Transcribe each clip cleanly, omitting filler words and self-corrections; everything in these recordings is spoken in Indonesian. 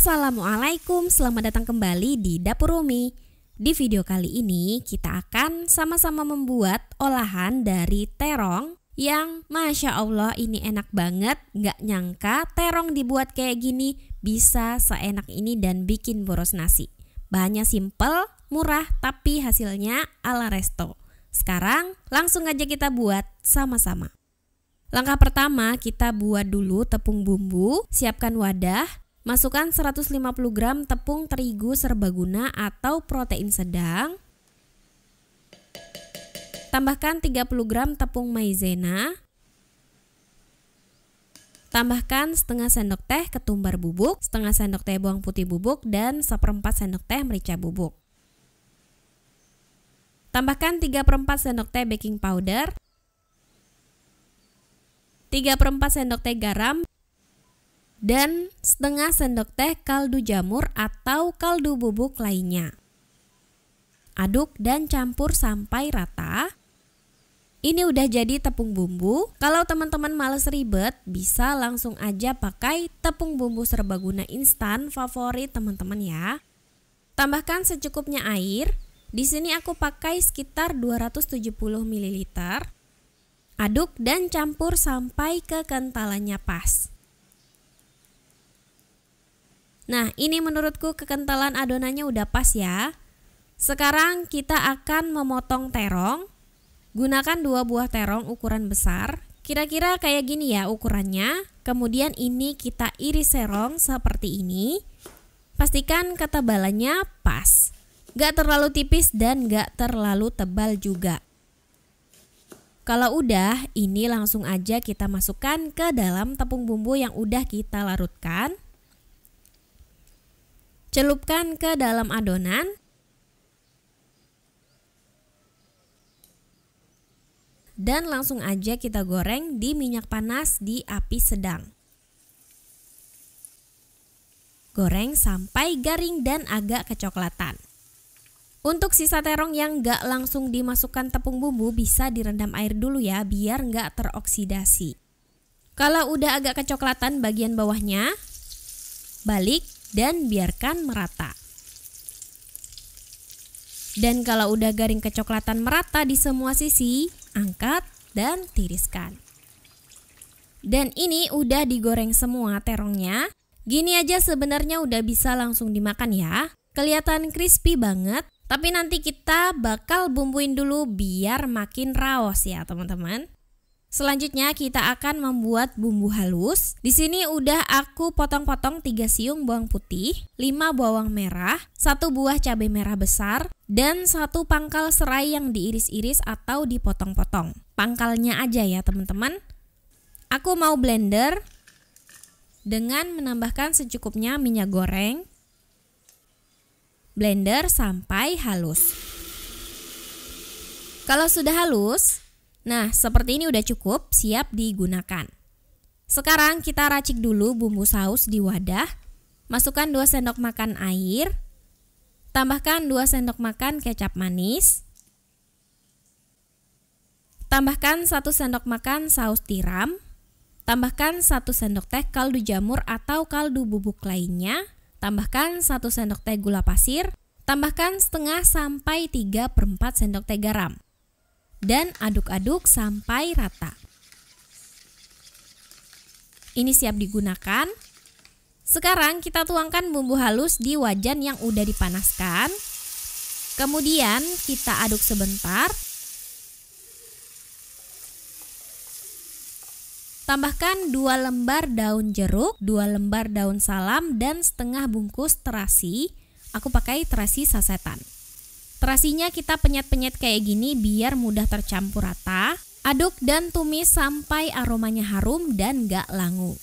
Assalamualaikum, selamat datang kembali di Dapur Umi. Di video kali ini kita akan sama-sama membuat olahan dari terong yang Masya Allah ini enak banget. Gak nyangka terong dibuat kayak gini bisa seenak ini dan bikin boros nasi. Bahannya simple, murah, tapi hasilnya ala resto. Sekarang langsung aja kita buat sama-sama. Langkah pertama, kita buat dulu tepung bumbu. Siapkan wadah. Masukkan 150 gram tepung terigu serbaguna atau protein sedang. Tambahkan 30 gram tepung maizena. Tambahkan setengah sendok teh ketumbar bubuk, setengah sendok teh bawang putih bubuk, dan 1/4 sendok teh merica bubuk. Tambahkan 3/4 sendok teh baking powder, 3/4 sendok teh garam, dan setengah sendok teh kaldu jamur atau kaldu bubuk lainnya. Aduk dan campur sampai rata. Ini udah jadi tepung bumbu. Kalau teman-teman males ribet, bisa langsung aja pakai tepung bumbu serbaguna instan favorit teman-teman ya. Tambahkan secukupnya air. Di sini aku pakai sekitar 270 ml. Aduk dan campur sampai kekentalannya pas. Nah, ini menurutku kekentalan adonannya udah pas ya. Sekarang kita akan memotong terong. Gunakan 2 buah terong ukuran besar. Kira-kira kayak gini ya ukurannya. Kemudian ini kita iris serong seperti ini. Pastikan ketebalannya pas. Gak terlalu tipis dan gak terlalu tebal juga. Kalau udah, ini langsung aja kita masukkan ke dalam tepung bumbu yang udah kita larutkan. Celupkan ke dalam adonan. Dan langsung aja kita goreng di minyak panas di api sedang. Goreng sampai garing dan agak kecoklatan. Untuk sisa terong yang gak langsung dimasukkan tepung bumbu bisa direndam air dulu ya biar gak teroksidasi. Kalau udah agak kecoklatan bagian bawahnya, balik dan biarkan merata. Dan kalau udah garing kecoklatan merata di semua sisi, angkat dan tiriskan. Dan ini udah digoreng semua terongnya. Gini aja sebenarnya udah bisa langsung dimakan ya. Kelihatan crispy banget, tapi nanti kita bakal bumbuin dulu biar makin raos ya teman-teman. Selanjutnya kita akan membuat bumbu halus. Di sini udah aku potong-potong 3 siung bawang putih, 5 bawang merah, 1 buah cabai merah besar, dan 1 pangkal serai yang diiris-iris atau dipotong-potong. Pangkalnya aja ya teman-teman. Aku mau blender dengan menambahkan secukupnya minyak goreng. Blender sampai halus. Kalau sudah halus, nah seperti ini udah cukup, siap digunakan. Sekarang kita racik dulu bumbu saus di wadah. Masukkan 2 sendok makan air. Tambahkan 2 sendok makan kecap manis. Tambahkan 1 sendok makan saus tiram. Tambahkan 1 sendok teh kaldu jamur atau kaldu bubuk lainnya. Tambahkan 1 sendok teh gula pasir. Tambahkan setengah sampai 3/4 sendok teh garam. Dan aduk-aduk sampai rata. Ini siap digunakan. Sekarang kita tuangkan bumbu halus di wajan yang udah dipanaskan. Kemudian kita aduk sebentar. Tambahkan 2 lembar daun jeruk, 2 lembar daun salam, dan setengah bungkus terasi. Aku pakai terasi sasetan. Terasinya kita penyet-penyet kayak gini biar mudah tercampur rata. Aduk dan tumis sampai aromanya harum dan gak langu.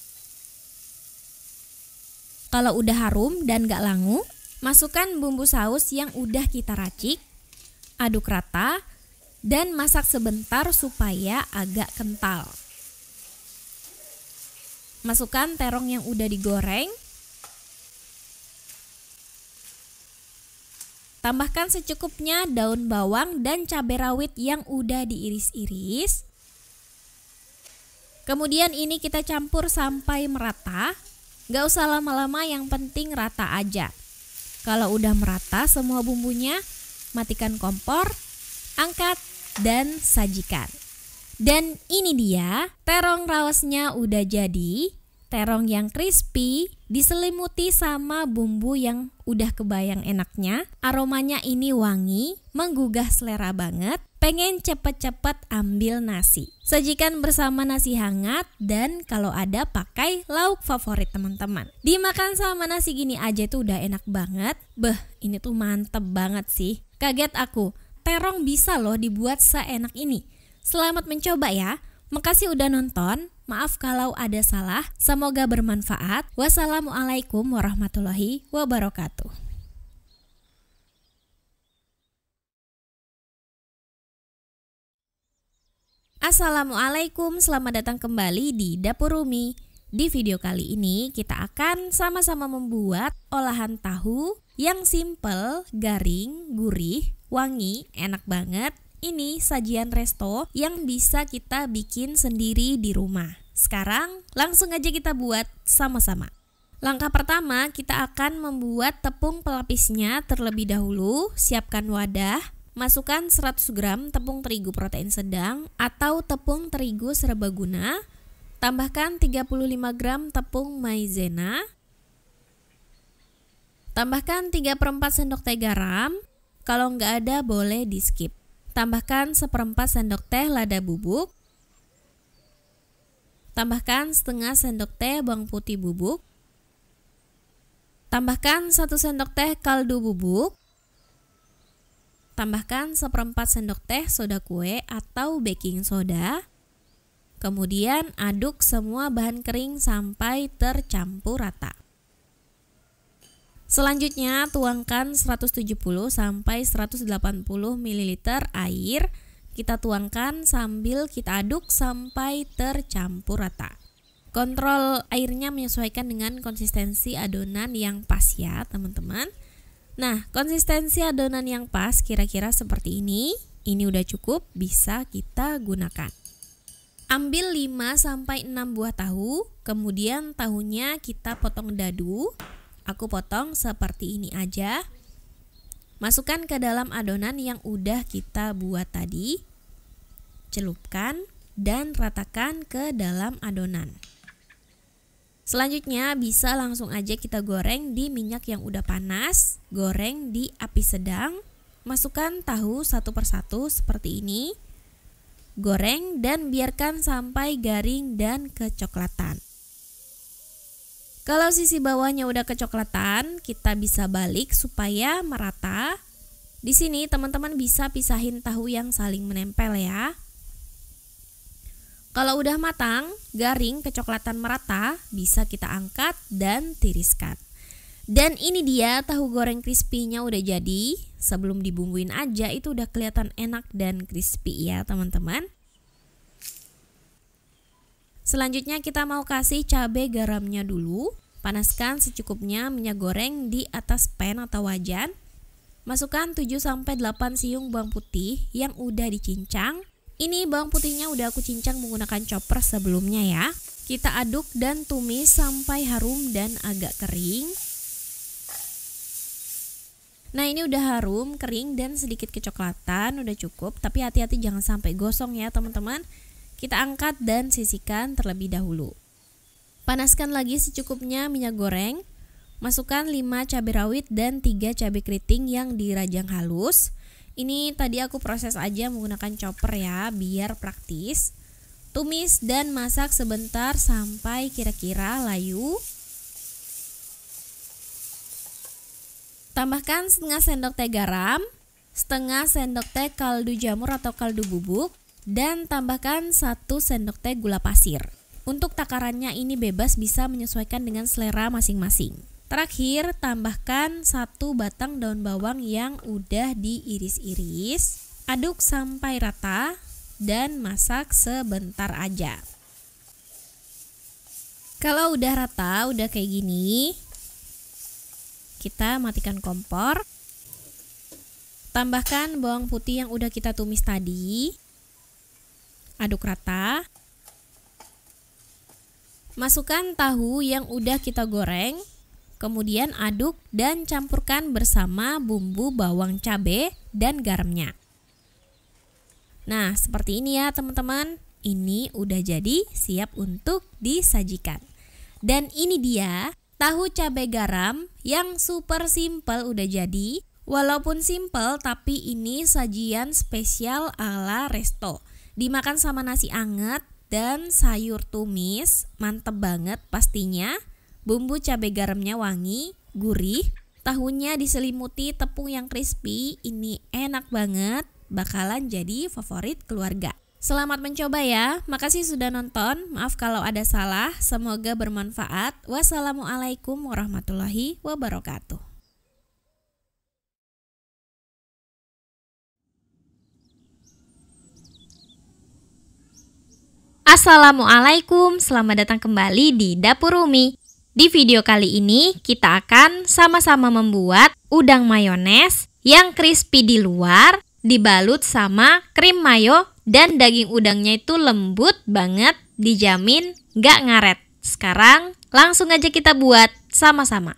Kalau udah harum dan gak langu, masukkan bumbu saus yang udah kita racik. Aduk rata dan masak sebentar supaya agak kental. Masukkan terong yang udah digoreng. Tambahkan secukupnya daun bawang dan cabai rawit yang udah diiris-iris. Kemudian ini kita campur sampai merata. Gak usah lama-lama, yang penting rata aja. Kalau udah merata semua bumbunya, matikan kompor, angkat, dan sajikan. Dan ini dia, terong rawasnya udah jadi. Terong yang crispy diselimuti sama bumbu yang udah kebayang enaknya. Aromanya ini wangi, menggugah selera banget. Pengen cepet-cepet ambil nasi. Sajikan bersama nasi hangat dan kalau ada pakai lauk favorit teman-teman. Dimakan sama nasi gini aja tuh udah enak banget. Beh, ini tuh mantep banget sih. Kaget aku, terong bisa loh dibuat seenak ini. Selamat mencoba ya. Makasih udah nonton. Maaf kalau ada salah. Semoga bermanfaat. Wassalamualaikum warahmatullahi wabarakatuh. Assalamualaikum, selamat datang kembali di Dapur Umi. Di video kali ini kita akan sama-sama membuat olahan tahu yang simple, garing, gurih, wangi, enak banget. Ini sajian resto yang bisa kita bikin sendiri di rumah. Sekarang langsung aja kita buat sama-sama. Langkah pertama, kita akan membuat tepung pelapisnya terlebih dahulu. Siapkan wadah, masukkan 100 gram tepung terigu protein sedang atau tepung terigu serbaguna. Tambahkan 35 gram tepung maizena. Tambahkan 3/4 sendok teh garam. Kalau nggak ada boleh di skip. Tambahkan 1/4 sendok teh lada bubuk. Tambahkan setengah sendok teh bawang putih bubuk. Tambahkan 1 sendok teh kaldu bubuk. Tambahkan 1/4 sendok teh soda kue atau baking soda. Kemudian aduk semua bahan kering sampai tercampur rata. Selanjutnya tuangkan 170 sampai 180 ml air. Kita tuangkan sambil kita aduk sampai tercampur rata. Kontrol airnya menyesuaikan dengan konsistensi adonan yang pas ya teman-teman. Nah, konsistensi adonan yang pas kira-kira seperti ini. Ini udah cukup, bisa kita gunakan. Ambil 5 sampai 6 buah tahu, kemudian tahunya kita potong dadu. Aku potong seperti ini aja. Masukkan ke dalam adonan yang udah kita buat tadi. Celupkan dan ratakan ke dalam adonan. Selanjutnya bisa langsung aja kita goreng di minyak yang udah panas. Goreng di api sedang. Masukkan tahu satu persatu seperti ini. Goreng dan biarkan sampai garing dan kecoklatan. Kalau sisi bawahnya udah kecoklatan, kita bisa balik supaya merata. Di sini teman-teman bisa pisahin tahu yang saling menempel ya. Kalau udah matang, garing, kecoklatan merata, bisa kita angkat dan tiriskan. Dan ini dia tahu goreng crispy-nya udah jadi. Sebelum dibumbuin aja itu udah kelihatan enak dan crispy ya teman-teman. Selanjutnya kita mau kasih cabai garamnya dulu. Panaskan secukupnya minyak goreng di atas pan atau wajan. Masukkan 7-8 siung bawang putih yang udah dicincang. Ini bawang putihnya udah aku cincang menggunakan chopper sebelumnya ya. Kita aduk dan tumis sampai harum dan agak kering. Nah ini udah harum, kering dan sedikit kecoklatan, udah cukup. Tapi hati-hati jangan sampai gosong ya teman-teman. Kita angkat dan sisihkan terlebih dahulu. Panaskan lagi secukupnya minyak goreng. Masukkan 5 cabai rawit dan 3 cabai keriting yang dirajang halus. Ini tadi aku proses aja menggunakan chopper ya, biar praktis. Tumis dan masak sebentar sampai kira-kira layu. Tambahkan setengah sendok teh garam, setengah sendok teh kaldu jamur atau kaldu bubuk, dan tambahkan 1 sendok teh gula pasir. Untuk takarannya ini bebas, bisa menyesuaikan dengan selera masing-masing. Terakhir, tambahkan 1 batang daun bawang yang udah diiris-iris. Aduk sampai rata dan masak sebentar aja. Kalau udah rata, udah kayak gini, kita matikan kompor. Tambahkan bawang putih yang udah kita tumis tadi. Aduk rata. Masukkan tahu yang udah kita goreng, kemudian aduk dan campurkan bersama bumbu bawang cabai dan garamnya. Nah, seperti ini ya teman-teman. Ini udah jadi siap untuk disajikan. Dan ini dia tahu cabai garam yang super simple udah jadi. Walaupun simple tapi ini sajian spesial ala resto. Dimakan sama nasi anget dan sayur tumis, mantep banget pastinya. Bumbu cabai garamnya wangi, gurih, tahunya diselimuti tepung yang crispy, ini enak banget, bakalan jadi favorit keluarga. Selamat mencoba ya, makasih sudah nonton, maaf kalau ada salah, semoga bermanfaat. Wassalamualaikum warahmatullahi wabarakatuh. Assalamualaikum, selamat datang kembali di Dapur Umi. Di video kali ini kita akan sama-sama membuat udang mayones yang crispy di luar, dibalut sama krim mayo dan daging udangnya itu lembut banget, dijamin gak ngaret. Sekarang langsung aja kita buat sama-sama.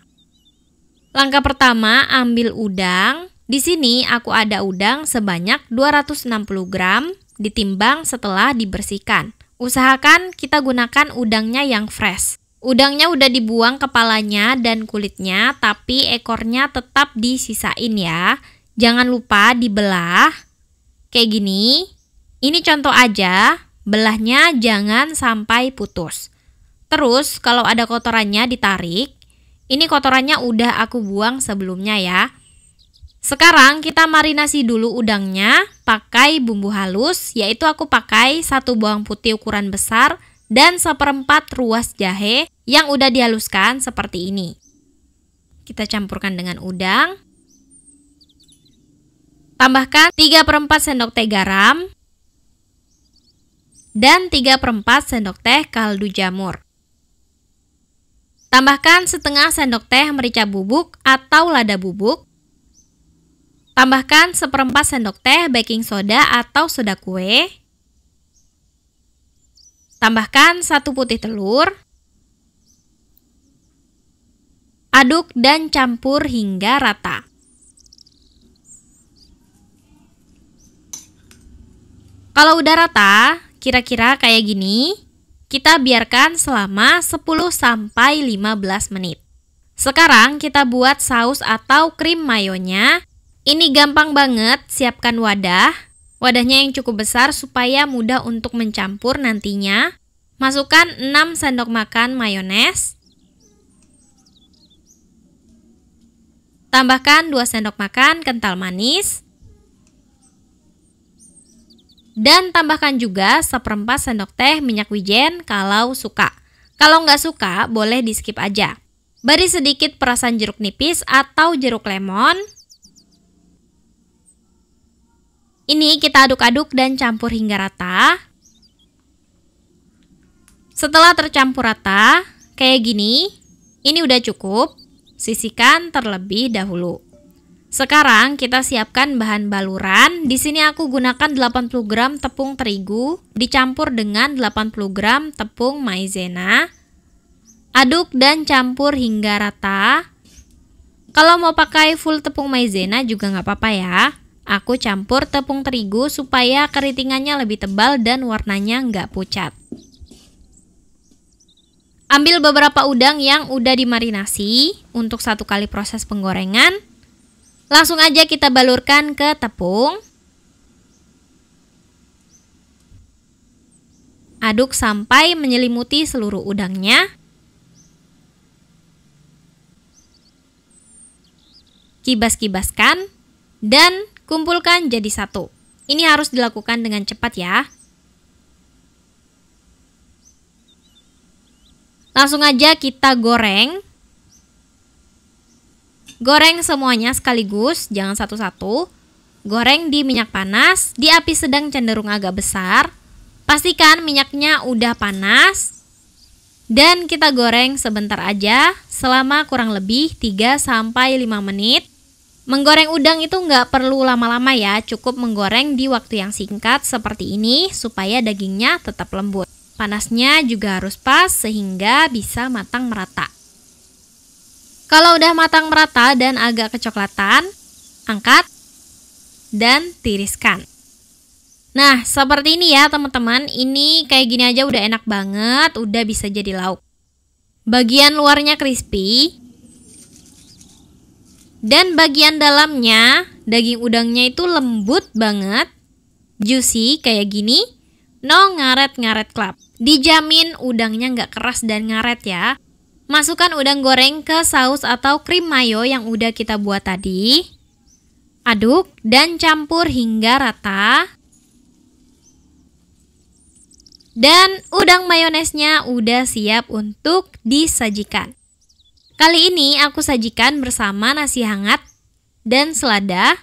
Langkah pertama, ambil udang. Di sini aku ada udang sebanyak 260 gram, ditimbang setelah dibersihkan. Usahakan kita gunakan udangnya yang fresh. Udangnya udah dibuang kepalanya dan kulitnya, tapi ekornya tetap disisain ya. Jangan lupa dibelah. Kayak gini. Ini contoh aja, belahnya jangan sampai putus. Terus kalau ada kotorannya ditarik. Ini kotorannya udah aku buang sebelumnya ya. Sekarang kita marinasi dulu udangnya pakai bumbu halus, yaitu aku pakai 1 bawang putih ukuran besar dan 1/4 ruas jahe yang udah dihaluskan seperti ini. Kita campurkan dengan udang. Tambahkan 3/4 sendok teh garam dan 3/4 sendok teh kaldu jamur. Tambahkan setengah sendok teh merica bubuk atau lada bubuk. Tambahkan 1/4 sendok teh baking soda atau soda kue. Tambahkan 1 putih telur. Aduk dan campur hingga rata. Kalau udah rata, kira-kira kayak gini, kita biarkan selama 10-15 menit. Sekarang kita buat saus atau krim mayonya. Ini gampang banget, siapkan wadah. Wadahnya yang cukup besar supaya mudah untuk mencampur nantinya. Masukkan 6 sendok makan mayones. Tambahkan 2 sendok makan kental manis. Dan tambahkan juga 1/4 sendok teh minyak wijen kalau suka. Kalau nggak suka, boleh di skip aja. Beri sedikit perasan jeruk nipis atau jeruk lemon. Ini kita aduk-aduk dan campur hingga rata. Setelah tercampur rata, kayak gini, ini udah cukup. Sisihkan terlebih dahulu. Sekarang kita siapkan bahan baluran. Di sini aku gunakan 80 gram tepung terigu dicampur dengan 80 gram tepung maizena. Aduk dan campur hingga rata. Kalau mau pakai full tepung maizena juga nggak apa-apa ya. Aku campur tepung terigu supaya keritingannya lebih tebal dan warnanya nggak pucat. Ambil beberapa udang yang udah dimarinasi untuk 1 kali proses penggorengan. Langsung aja kita balurkan ke tepung. Aduk sampai menyelimuti seluruh udangnya. Kibas-kibaskan dan kumpulkan jadi satu. Ini harus dilakukan dengan cepat ya. Langsung aja kita goreng. Goreng semuanya sekaligus, jangan satu-satu. Goreng di minyak panas, di api sedang cenderung agak besar. Pastikan minyaknya udah panas. Dan kita goreng sebentar aja, selama kurang lebih 3-5 menit. Menggoreng udang itu nggak perlu lama-lama ya, cukup menggoreng di waktu yang singkat seperti ini supaya dagingnya tetap lembut. Panasnya juga harus pas sehingga bisa matang merata. Kalau udah matang merata dan agak kecoklatan, angkat dan tiriskan. Nah, seperti ini ya teman-teman. Ini kayak gini aja udah enak banget, udah bisa jadi lauk. Bagian luarnya crispy dan bagian dalamnya daging udangnya itu lembut banget, juicy kayak gini, no ngaret-ngaret klap. Dijamin udangnya nggak keras dan ngaret ya. Masukkan udang goreng ke saus atau krim mayo yang udah kita buat tadi. Aduk dan campur hingga rata. Dan udang mayonesnya udah siap untuk disajikan. Kali ini aku sajikan bersama nasi hangat dan selada.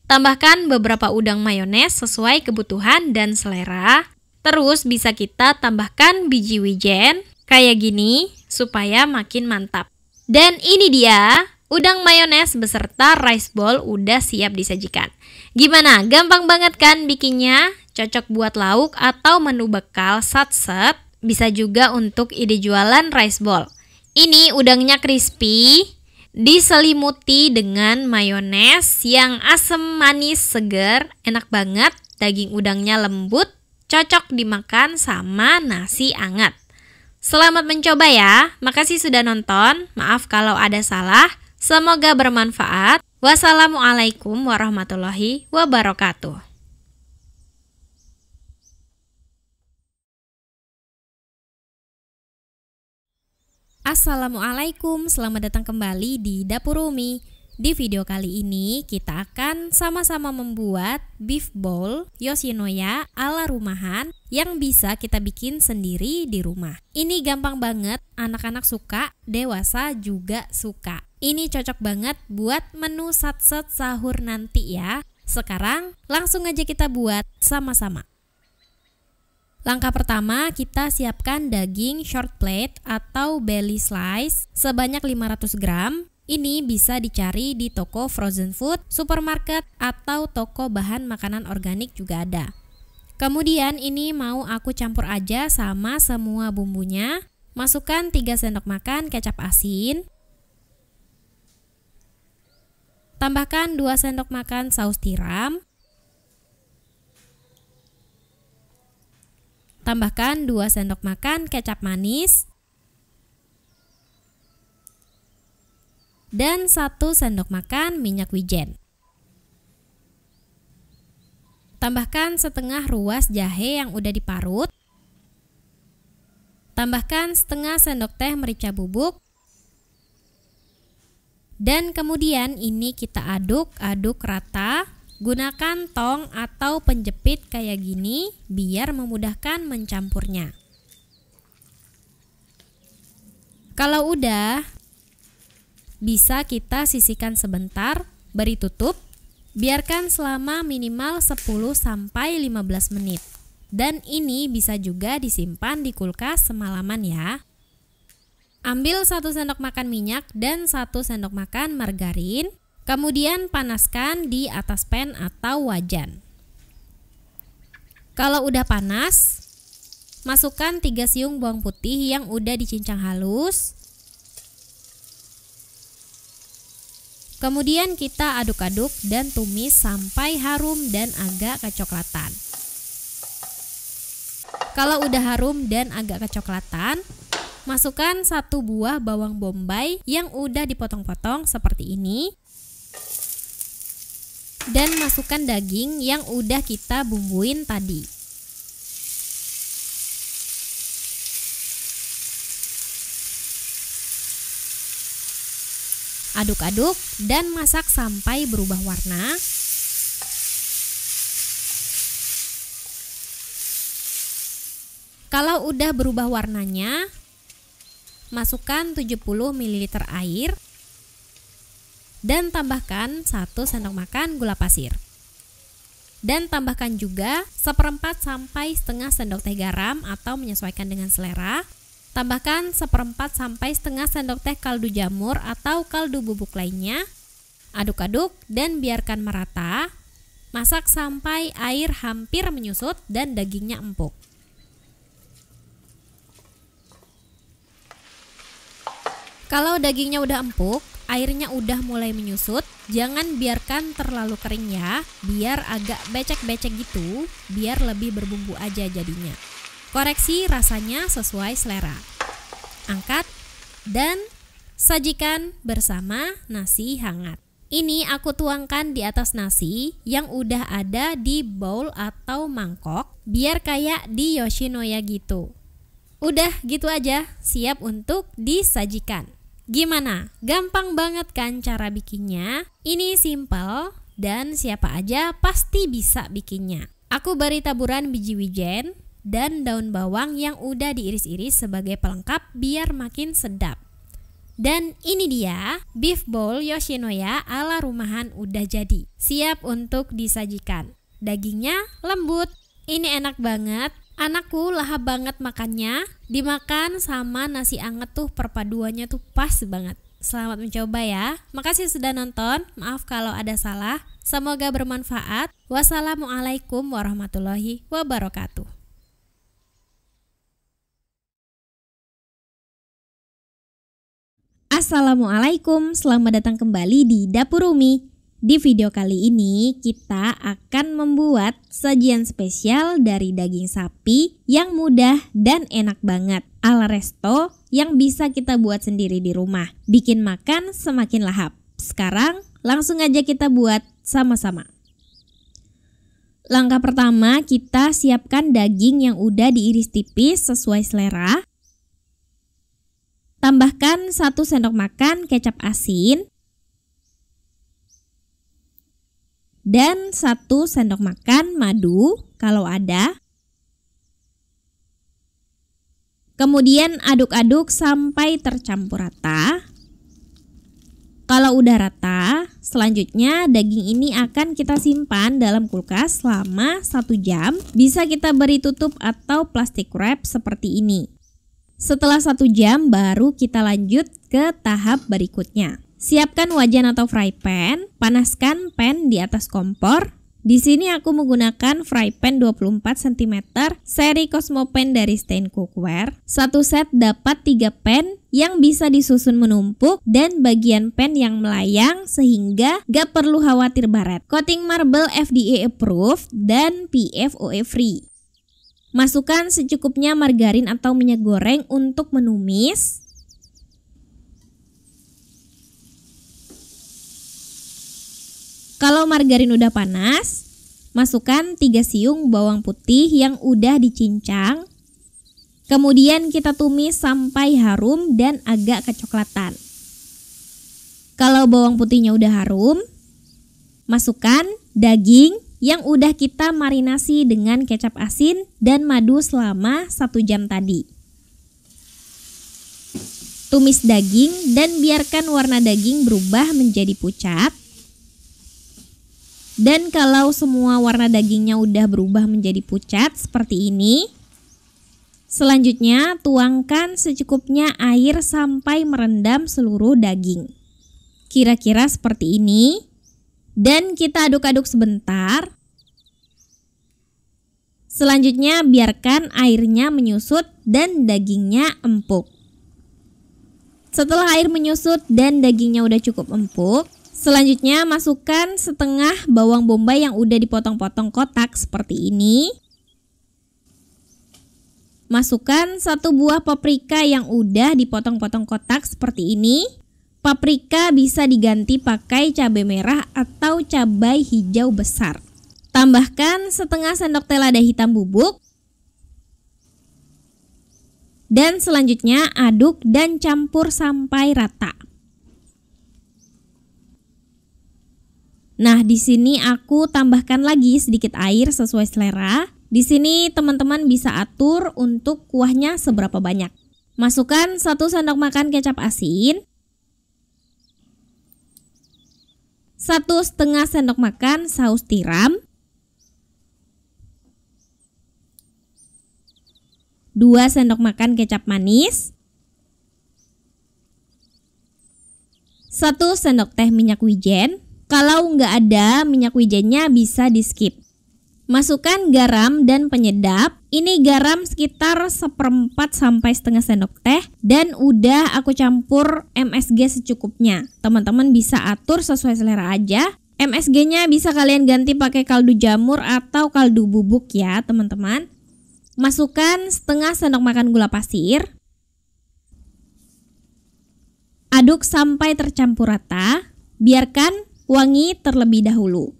Tambahkan beberapa udang mayones sesuai kebutuhan dan selera. Terus bisa kita tambahkan biji wijen kayak gini supaya makin mantap. Dan ini dia, udang mayones beserta rice ball udah siap disajikan. Gimana? Gampang banget kan bikinnya? Cocok buat lauk atau menu bekal satset. Bisa juga untuk ide jualan rice ball. Ini udangnya crispy, diselimuti dengan mayones yang asam manis seger, enak banget. Daging udangnya lembut, cocok dimakan sama nasi anget. Selamat mencoba ya. Makasih sudah nonton. Maaf kalau ada salah. Semoga bermanfaat. Wassalamualaikum warahmatullahi wabarakatuh. Assalamualaikum, selamat datang kembali di Dapur Umi. Di video kali ini kita akan sama-sama membuat beef bowl Yoshinoya ala rumahan yang bisa kita bikin sendiri di rumah. Ini gampang banget, anak-anak suka, dewasa juga suka. Ini cocok banget buat menu satset sahur nanti ya. Sekarang langsung aja kita buat sama-sama. Langkah pertama, kita siapkan daging short plate atau belly slice sebanyak 500 gram. Ini bisa dicari di toko frozen food, supermarket, atau toko bahan makanan organik juga ada. Kemudian ini mau aku campur aja sama semua bumbunya. Masukkan 3 sendok makan kecap asin. Tambahkan 2 sendok makan saus tiram. Tambahkan 2 sendok makan kecap manis dan 1 sendok makan minyak wijen. Tambahkan setengah ruas jahe yang udah diparut. Tambahkan setengah sendok teh merica bubuk. Dan kemudian ini kita aduk-aduk rata. Gunakan tong atau penjepit kayak gini biar memudahkan mencampurnya. Kalau udah, bisa kita sisihkan sebentar, beri tutup, biarkan selama minimal 10-15 menit. Dan ini bisa juga disimpan di kulkas semalaman ya. Ambil 1 sendok makan minyak dan 1 sendok makan margarin. Kemudian panaskan di atas pan atau wajan. Kalau udah panas, masukkan 3 siung bawang putih yang udah dicincang halus. Kemudian kita aduk-aduk dan tumis sampai harum dan agak kecoklatan. Kalau udah harum dan agak kecoklatan, masukkan 1 buah bawang bombay yang udah dipotong-potong seperti ini. Dan masukkan daging yang udah kita bumbuin tadi. Aduk-aduk dan masak sampai berubah warna. Kalau udah berubah warnanya, masukkan 70 ml air. Dan tambahkan 1 sendok makan gula pasir. Dan tambahkan juga 1/4 sampai setengah sendok teh garam atau menyesuaikan dengan selera. Tambahkan 1/4 sampai setengah sendok teh kaldu jamur atau kaldu bubuk lainnya. Aduk-aduk dan biarkan merata. Masak sampai air hampir menyusut dan dagingnya empuk. Kalau dagingnya udah empuk, airnya udah mulai menyusut, jangan biarkan terlalu kering ya, biar agak becek-becek gitu, biar lebih berbumbu aja jadinya. Koreksi rasanya sesuai selera. Angkat dan sajikan bersama nasi hangat. Ini aku tuangkan di atas nasi yang udah ada di bowl atau mangkok, biar kayak di Yoshinoya gitu. Udah gitu aja, siap untuk disajikan. Gimana? Gampang banget kan cara bikinnya? Ini simple dan siapa aja pasti bisa bikinnya. Aku beri taburan biji wijen dan daun bawang yang udah diiris-iris sebagai pelengkap biar makin sedap. Dan ini dia, beef bowl Yoshinoya ala rumahan udah jadi. Siap untuk disajikan. Dagingnya lembut. Ini enak banget. Anakku lahap banget makannya. Dimakan sama nasi anget tuh perpaduannya tuh pas banget. Selamat mencoba ya. Makasih sudah nonton. Maaf kalau ada salah. Semoga bermanfaat. Wassalamualaikum warahmatullahi wabarakatuh. Assalamualaikum, selamat datang kembali di Dapur Umi. Di video kali ini kita akan membuat sajian spesial dari daging sapi yang mudah dan enak banget ala resto yang bisa kita buat sendiri di rumah. Bikin makan semakin lahap. Sekarang langsung aja kita buat sama-sama. Langkah pertama, kita siapkan daging yang udah diiris tipis sesuai selera. Tambahkan 1 sendok makan kecap asin dan 1 sendok makan madu kalau ada. Kemudian aduk-aduk sampai tercampur rata. Kalau udah rata, selanjutnya daging ini akan kita simpan dalam kulkas selama 1 jam. Bisa kita beri tutup atau plastik wrap seperti ini. Setelah 1 jam baru kita lanjut ke tahap berikutnya. Siapkan wajan atau fry pan, panaskan pan di atas kompor. Di sini aku menggunakan fry pan 24 cm seri Cosmo Pan dari Stain Cookware. Satu set dapat 3 pan yang bisa disusun menumpuk dan bagian pan yang melayang sehingga gak perlu khawatir baret. Coating marble FDA approved dan PFOA free. Masukkan secukupnya margarin atau minyak goreng untuk menumis. Kalau margarin udah panas, masukkan 3 siung bawang putih yang udah dicincang. Kemudian kita tumis sampai harum dan agak kecoklatan. Kalau bawang putihnya udah harum, masukkan daging yang udah kita marinasi dengan kecap asin dan madu selama 1 jam tadi. Tumis daging dan biarkan warna daging berubah menjadi pucat. Dan kalau semua warna dagingnya udah berubah menjadi pucat seperti ini, selanjutnya tuangkan secukupnya air sampai merendam seluruh daging. Kira-kira seperti ini. Dan kita aduk-aduk sebentar. Selanjutnya biarkan airnya menyusut dan dagingnya empuk. Setelah air menyusut dan dagingnya udah cukup empuk, selanjutnya masukkan setengah bawang bombay yang udah dipotong-potong kotak seperti ini. Masukkan 1 buah paprika yang udah dipotong-potong kotak seperti ini. Paprika bisa diganti pakai cabai merah atau cabai hijau besar. Tambahkan setengah sendok teh lada hitam bubuk. Dan selanjutnya aduk dan campur sampai rata. Nah, di sini aku tambahkan lagi sedikit air sesuai selera. Di sini teman-teman bisa atur untuk kuahnya seberapa banyak. Masukkan 1 sendok makan kecap asin. 1,5 sendok makan saus tiram, 2 sendok makan kecap manis, 1 sendok teh minyak wijen. Kalau nggak ada minyak wijennya bisa di skip. Masukkan garam dan penyedap. Ini garam sekitar 1/4 sampai setengah sendok teh. Dan udah aku campur MSG secukupnya. Teman-teman bisa atur sesuai selera aja. MSG-nya bisa kalian ganti pakai kaldu jamur atau kaldu bubuk ya teman-teman. Masukkan setengah sendok makan gula pasir. Aduk sampai tercampur rata. Biarkan wangi terlebih dahulu.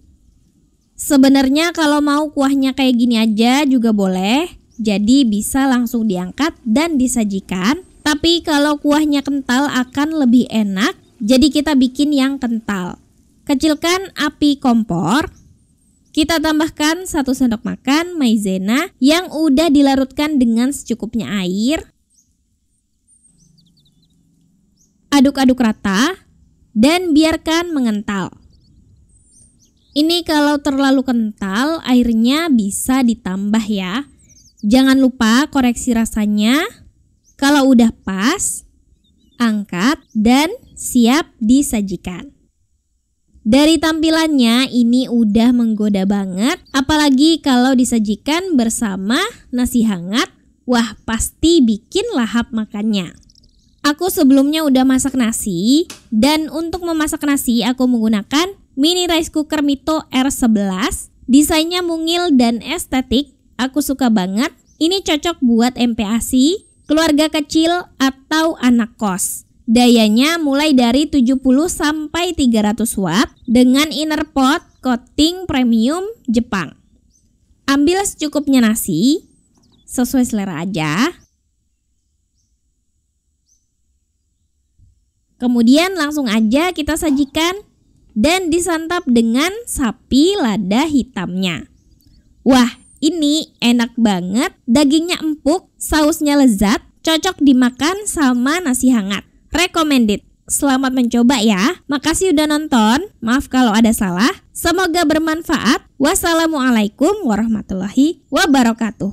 Sebenarnya kalau mau kuahnya kayak gini aja juga boleh, jadi bisa langsung diangkat dan disajikan. Tapi kalau kuahnya kental akan lebih enak, jadi kita bikin yang kental. Kecilkan api kompor. Kita tambahkan 1 sendok makan maizena yang udah dilarutkan dengan secukupnya air. Aduk-aduk rata dan biarkan mengental. Ini kalau terlalu kental, airnya bisa ditambah ya. Jangan lupa koreksi rasanya. Kalau udah pas, angkat dan siap disajikan. Dari tampilannya ini udah menggoda banget, apalagi kalau disajikan bersama nasi hangat. Wah, pasti bikin lahap makannya. Aku sebelumnya udah masak nasi, dan untuk memasak nasi aku menggunakan mini rice cooker Mito R11. Desainnya mungil dan estetik, aku suka banget. Ini cocok buat MPASI, keluarga kecil atau anak kos. Dayanya mulai dari 70 sampai 300 watt dengan inner pot coating premium Jepang. Ambil secukupnya nasi, sesuai selera aja. Kemudian langsung aja kita sajikan dan disantap dengan sapi lada hitamnya. Wah, ini enak banget, dagingnya empuk, sausnya lezat, cocok dimakan sama nasi hangat. Recommended. Selamat mencoba ya. Makasih udah nonton. Maaf kalau ada salah. Semoga bermanfaat. Wassalamualaikum warahmatullahi wabarakatuh.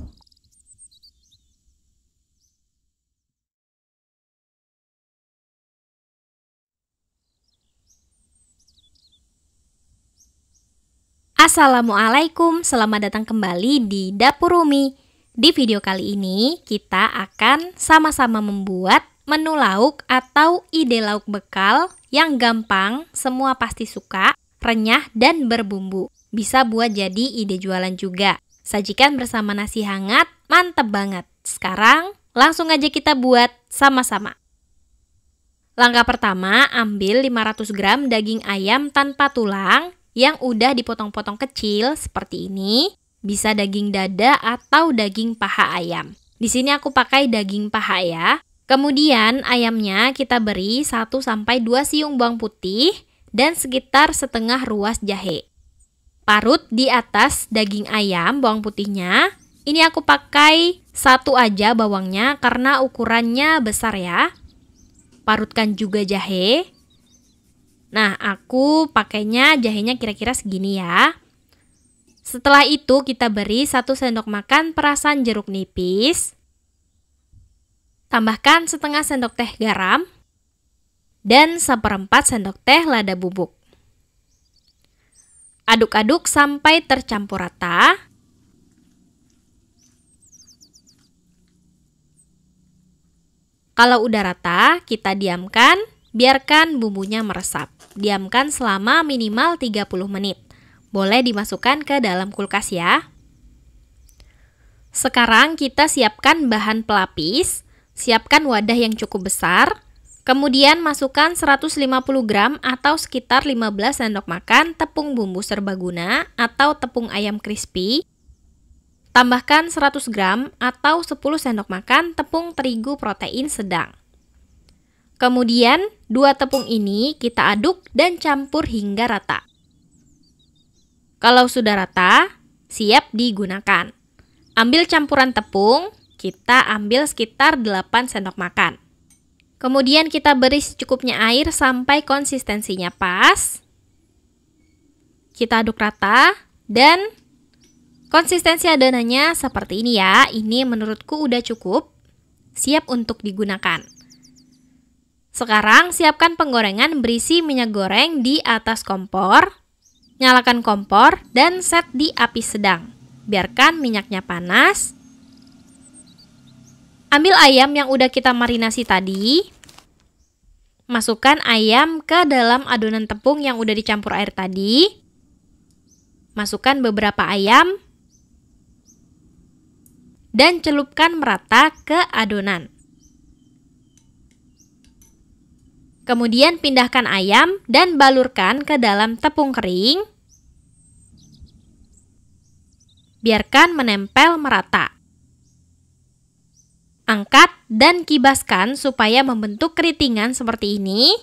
Assalamualaikum, selamat datang kembali di Dapur Umi. Di video kali ini kita akan sama-sama membuat menu lauk atau ide lauk bekal yang gampang, semua pasti suka, renyah dan berbumbu. Bisa buat jadi ide jualan juga. Sajikan bersama nasi hangat, mantep banget. Sekarang langsung aja kita buat sama-sama. Langkah pertama, ambil 500 gram daging ayam tanpa tulang yang udah dipotong-potong kecil seperti ini. Bisa daging dada atau daging paha ayam. Di sini aku pakai daging paha ya. Kemudian ayamnya kita beri 1-2 siung bawang putih dan sekitar setengah ruas jahe. Parut di atas daging ayam bawang putihnya. Ini aku pakai 1 aja bawangnya karena ukurannya besar ya. Parutkan juga jahe. Nah, aku pakainya jahenya kira-kira segini ya. Setelah itu kita beri 1 sendok makan perasan jeruk nipis. Tambahkan setengah sendok teh garam. Dan 1/4 sendok teh lada bubuk. Aduk-aduk sampai tercampur rata. Kalau udah rata, kita diamkan. Biarkan bumbunya meresap. Diamkan selama minimal 30 menit. Boleh dimasukkan ke dalam kulkas ya. Sekarang kita siapkan bahan pelapis. Siapkan wadah yang cukup besar. Kemudian masukkan 150 gram atau sekitar 15 sendok makan tepung bumbu serbaguna atau tepung ayam crispy. Tambahkan 100 gram atau 10 sendok makan tepung terigu protein sedang. Kemudian, 2 tepung ini kita aduk dan campur hingga rata. Kalau sudah rata, siap digunakan. Ambil campuran tepung, kita ambil sekitar 8 sendok makan. Kemudian kita beri secukupnya air sampai konsistensinya pas. Kita aduk rata dan konsistensi adonannya seperti ini ya. Ini menurutku udah cukup, siap untuk digunakan. Sekarang siapkan penggorengan berisi minyak goreng di atas kompor. Nyalakan kompor dan set di api sedang. Biarkan minyaknya panas. Ambil ayam yang udah kita marinasi tadi. Masukkan ayam ke dalam adonan tepung yang udah dicampur air tadi. Masukkan beberapa ayam. Dan celupkan merata ke adonan. Kemudian pindahkan ayam dan balurkan ke dalam tepung kering. Biarkan menempel merata. Angkat dan kibaskan supaya membentuk keritingan seperti ini.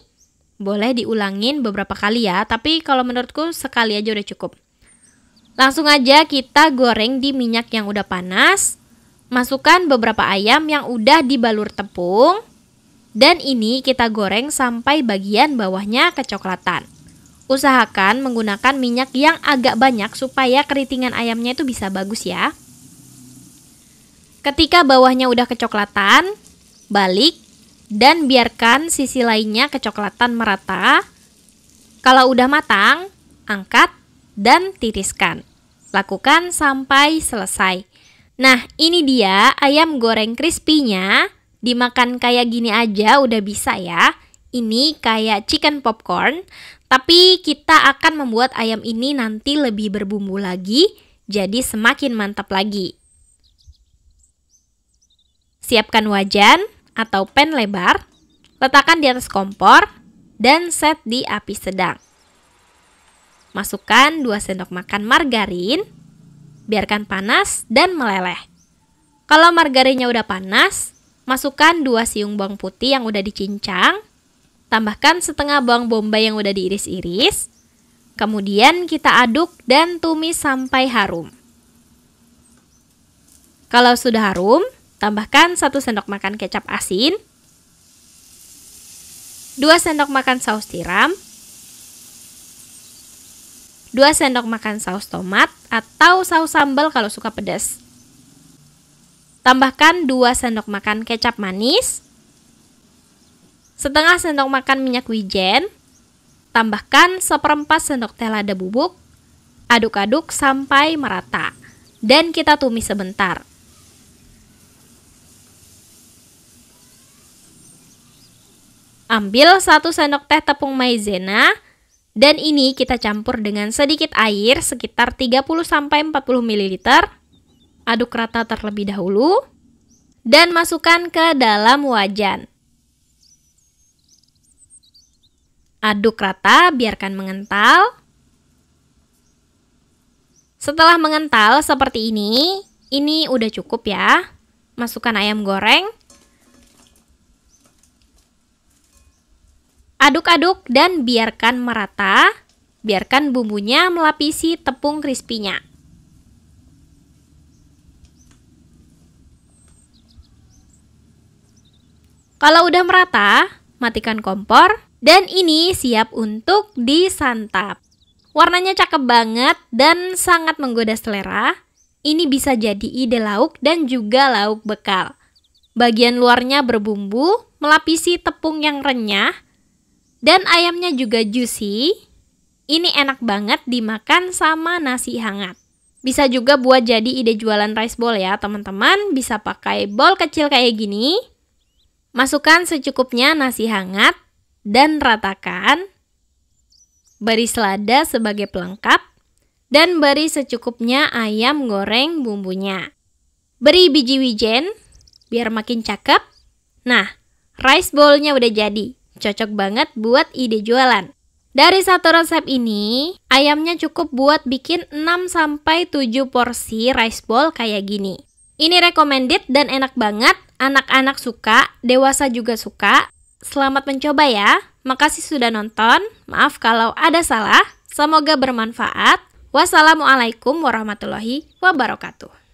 Boleh diulangin beberapa kali ya, tapi kalau menurutku sekali aja udah cukup. Langsung aja kita goreng di minyak yang udah panas. Masukkan beberapa ayam yang udah dibalur tepung. Dan ini kita goreng sampai bagian bawahnya kecoklatan. Usahakan menggunakan minyak yang agak banyak supaya keritingan ayamnya itu bisa bagus ya. Ketika bawahnya udah kecoklatan, balik dan biarkan sisi lainnya kecoklatan merata. Kalau udah matang, angkat dan tiriskan. Lakukan sampai selesai. Nah, ini dia ayam goreng crispy-nya. Dimakan kayak gini aja udah bisa ya. Ini kayak chicken popcorn, tapi kita akan membuat ayam ini nanti lebih berbumbu lagi, jadi semakin mantap lagi. Siapkan wajan atau pan lebar, letakkan di atas kompor, dan set di api sedang. Masukkan 2 sendok makan margarin, biarkan panas dan meleleh. Kalau margarinnya udah panas, masukkan 2 siung bawang putih yang udah dicincang, tambahkan setengah bawang bombay yang udah diiris-iris, kemudian kita aduk dan tumis sampai harum. Kalau sudah harum, tambahkan 1 sendok makan kecap asin, 2 sendok makan saus tiram, 2 sendok makan saus tomat atau saus sambal kalau suka pedas. Tambahkan 2 sendok makan kecap manis, setengah sendok makan minyak wijen, tambahkan 1/4 sendok teh lada bubuk, aduk-aduk sampai merata, dan kita tumis sebentar. Ambil 1 sendok teh tepung maizena, dan ini kita campur dengan sedikit air sekitar 30-40 ml. Aduk rata terlebih dahulu, dan masukkan ke dalam wajan. Aduk rata, biarkan mengental. Setelah mengental seperti ini udah cukup ya. Masukkan ayam goreng. Aduk-aduk dan biarkan merata. Biarkan bumbunya melapisi tepung crispy-nya. Kalau udah merata, matikan kompor dan ini siap untuk disantap. Warnanya cakep banget dan sangat menggoda selera. Ini bisa jadi ide lauk dan juga lauk bekal. Bagian luarnya berbumbu, melapisi tepung yang renyah, dan ayamnya juga juicy. Ini enak banget dimakan sama nasi hangat. Bisa juga buat jadi ide jualan rice bowl ya teman-teman. Bisa pakai bowl kecil kayak gini. Masukkan secukupnya nasi hangat dan ratakan. Beri selada sebagai pelengkap dan beri secukupnya ayam goreng bumbunya. Beri biji wijen biar makin cakep. Nah, rice bowl-nya udah jadi. Cocok banget buat ide jualan. Dari satu resep ini, ayamnya cukup buat bikin 6-7 porsi rice bowl kayak gini. Ini recommended dan enak banget. Anak-anak suka, dewasa juga suka. Selamat mencoba ya. Makasih sudah nonton. Maaf kalau ada salah. Semoga bermanfaat. Wassalamualaikum warahmatullahi wabarakatuh.